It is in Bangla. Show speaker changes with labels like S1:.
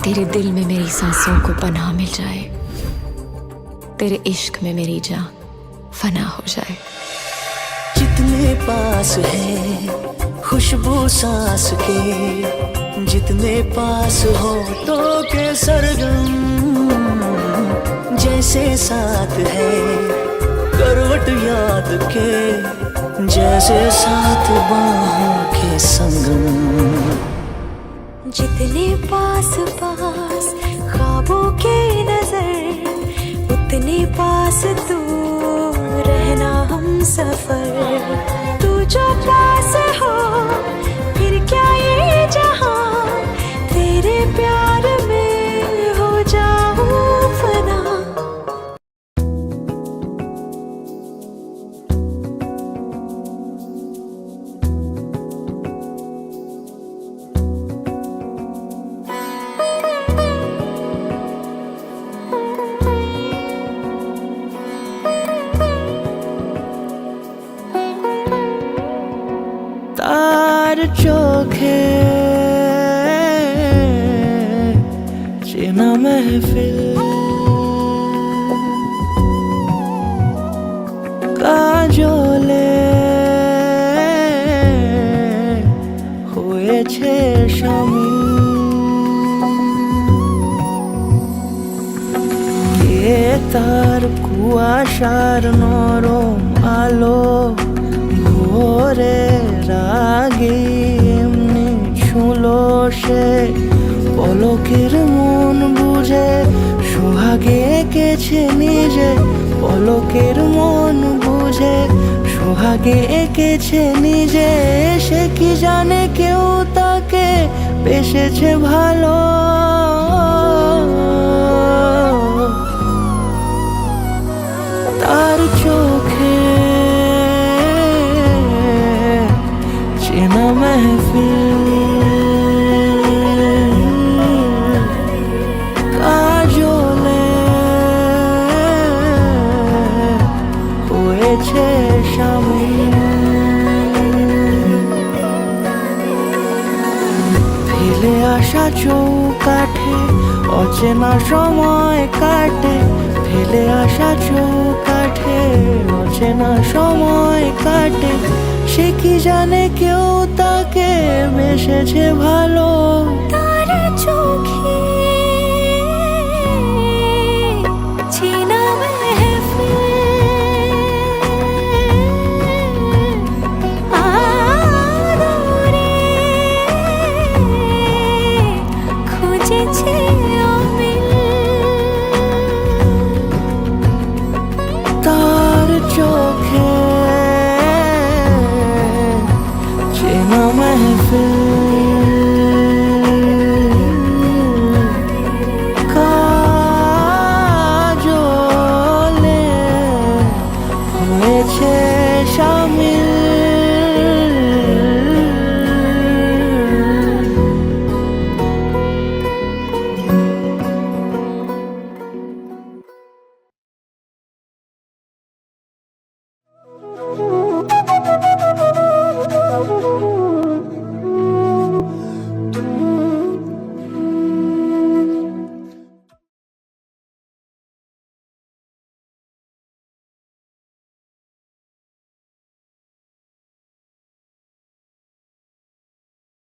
S1: तेरे दिल में मेरी सांसों को पनाह मिल जाए, तेरे इश्क में मेरी जान फना हो जाए।
S2: जितने पास है खुशबू सांस के, जितने पास हो तो के सरगम, जैसे साथ है करवट याद के, जैसे साथ बाहों के संगम।
S3: जितने पास पास ख्वाबों के नजर, उतने पास तू रहना हम सफर। तू जो पास हो फिर क्या ये जहां, तेरे प्यार में हो जाऊं फना।
S2: तार चोखे চেনা महफिल, কাজলে হয়েছে শামিল। কে তার কুয়াশার নরম আলো ভোরের আগে এমনি ছুঁলো সে, পলকের মন বুঝে সোহাগে এঁকেছে নিজে, পলকের মন বুঝে সোহাগে এঁকেছে নিজে। সে কি জানে কেউ তাকে বেসেছে ভালো, তার চোখে চেনা महफिल, কাজলে হয়েছে শামিল। ফেলে আসা চৌকাঠে অচেনা সময় কাটে, ফেলে আসা চৌকাঠে অচেনা সময় কাটে। সে কি জানে কেউ তাকে বেসেছে ভালো,
S3: তার চোখে চেনা महफिल, আদরে খুঁজেছে